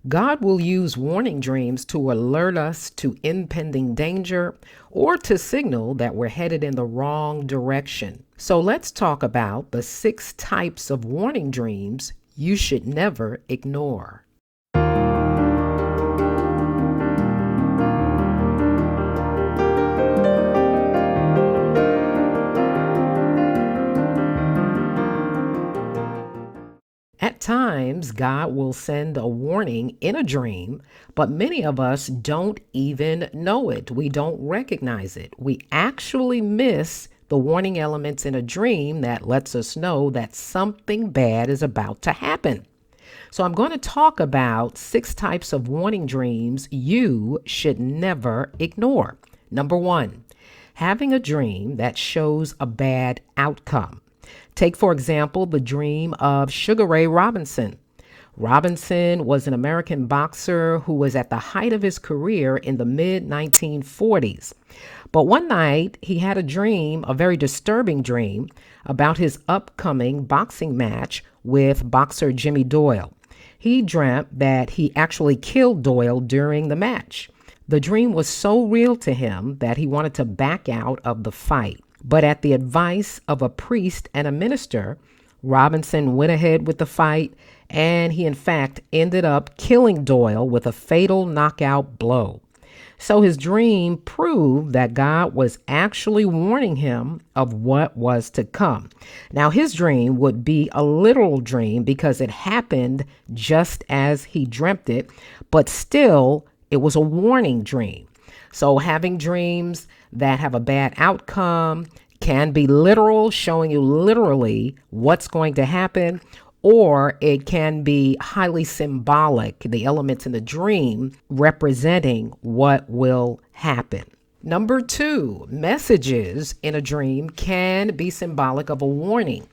God will use warning dreams to alert us to impending danger or to signal that we're headed in the wrong direction. So let's talk about the 6 types of warning dreams you should never ignore. At times, God will send a warning in a dream, but many of us don't even know it. We don't recognize it. We actually miss the warning elements in a dream that lets us know that something bad is about to happen. So, I'm going to talk about 6 types of warning dreams you should never ignore. Number 1, having a dream that shows a bad outcome. Take, for example, the dream of Sugar Ray Robinson. Robinson was an American boxer who was at the height of his career in the mid 1940s. But one night, he had a dream, a very disturbing dream, about his upcoming boxing match with boxer Jimmy Doyle. He dreamt that he actually killed Doyle during the match. The dream was so real to him that he wanted to back out of the fight. But at the advice of a priest and a minister, Robinson went ahead with the fight, and he in fact ended up killing Doyle with a fatal knockout blow. So his dream proved that God was actually warning him of what was to come. Now, his dream would be a literal dream because it happened just as he dreamt it, but still, it was a warning dream. So having dreams that have a bad outcome can be literal, showing you literally what's going to happen, or it can be highly symbolic, the elements in the dream representing what will happen. Number 2, messages in a dream can be symbolic of a warning.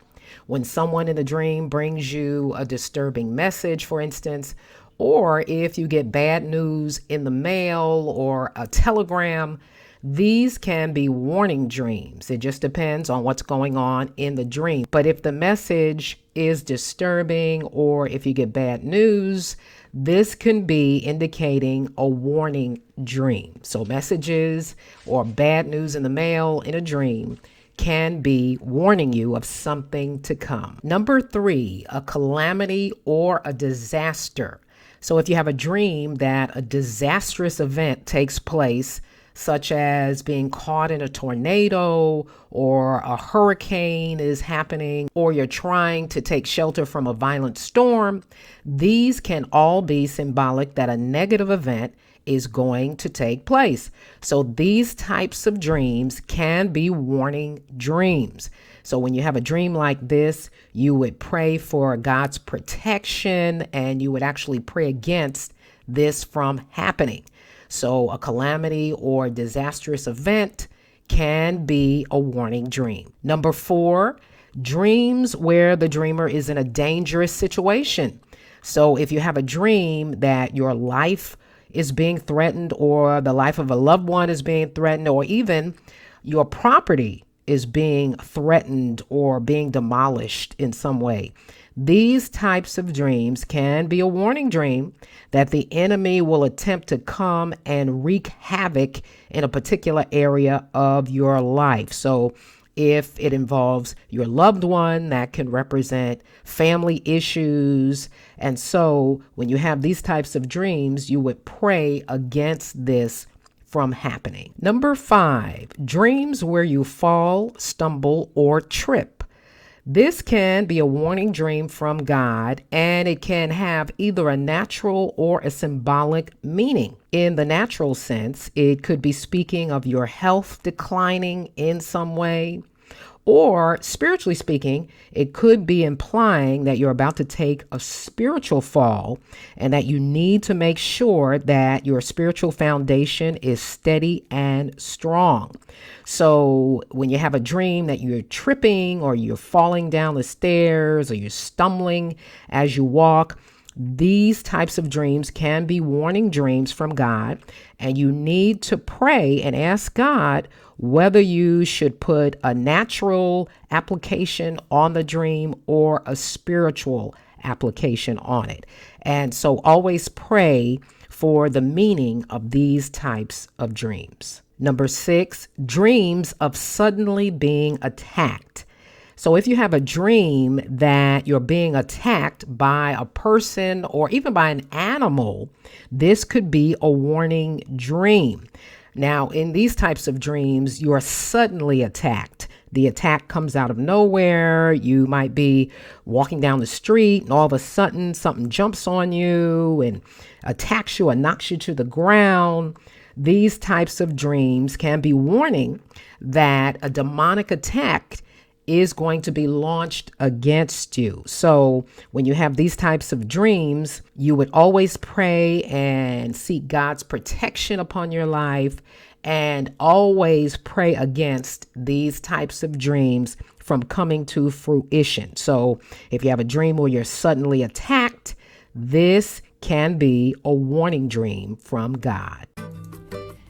When someone in a dream brings you a disturbing message, for instance, or if you get bad news in the mail or a telegram, these can be warning dreams. It just depends on what's going on in the dream. But if the message is disturbing or if you get bad news, this can be indicating a warning dream. So messages or bad news in the mail in a dream can be warning you of something to come. Number 3, a calamity or a disaster. So if you have a dream that a disastrous event takes place, such as being caught in a tornado or a hurricane is happening, or you're trying to take shelter from a violent storm, these can all be symbolic that a negative event is going to take place. So these types of dreams can be warning dreams. So when you have a dream like this, you would pray for God's protection and you would actually pray against this from happening. So a calamity or disastrous event can be a warning dream. Number 4, dreams where the dreamer is in a dangerous situation. So if you have a dream that your life is being threatened or the life of a loved one is being threatened, or even your property is being threatened or being demolished in some way, these types of dreams can be a warning dream that the enemy will attempt to come and wreak havoc in a particular area of your life. So if it involves your loved one, that can represent family issues. And so when you have these types of dreams, you would pray against this from happening. Number 5, dreams where you fall, stumble, or trip. This can be a warning dream from God, and it can have either a natural or a symbolic meaning. In the natural sense, it could be speaking of your health declining in some way, or spiritually speaking, it could be implying that you're about to take a spiritual fall and that you need to make sure that your spiritual foundation is steady and strong. So when you have a dream that you're tripping or you're falling down the stairs or you're stumbling as you walk, these types of dreams can be warning dreams from God, and you need to pray and ask God whether you should put a natural application on the dream or a spiritual application on it. And so always pray for the meaning of these types of dreams. Number 6, dreams of suddenly being attacked. So if you have a dream that you're being attacked by a person or even by an animal, this could be a warning dream. Now, in these types of dreams, you are suddenly attacked. The attack comes out of nowhere. You might be walking down the street and all of a sudden something jumps on you and attacks you or knocks you to the ground. These types of dreams can be warning that a demonic attack is going to be launched against you. So when you have these types of dreams, you would always pray and seek God's protection upon your life, and always pray against these types of dreams from coming to fruition. So if you have a dream where you're suddenly attacked, this can be a warning dream from God.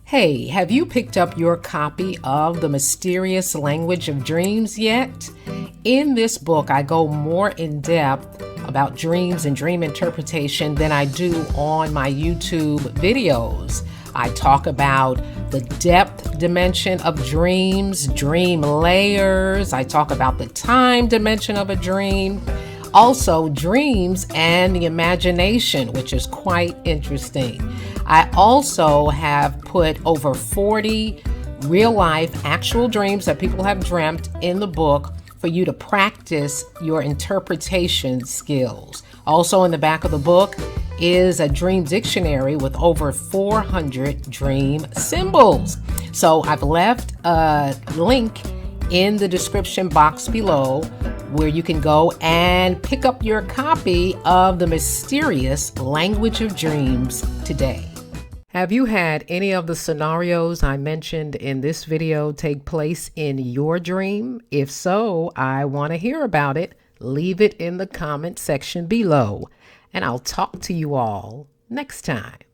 Hey, have you picked up your copy of The Mysterious Language of Dreams yet? In this book, I go more in depth about dreams and dream interpretation than I do on my YouTube videos. I talk about the depth dimension of dreams, dream layers. I talk about the time dimension of a dream. Also, dreams and the imagination, which is quite interesting. I also have put over 40 real-life actual dreams that people have dreamt in the book for you to practice your interpretation skills. Also, in the back of the book is a dream dictionary with over 400 dream symbols. So I've left a link in the description box below where you can go and pick up your copy of The Mysterious Language of Dreams today. Have you had any of the scenarios I mentioned in this video take place in your dream? If so, I want to hear about it. Leave it in the comment section below, and I'll talk to you all next time.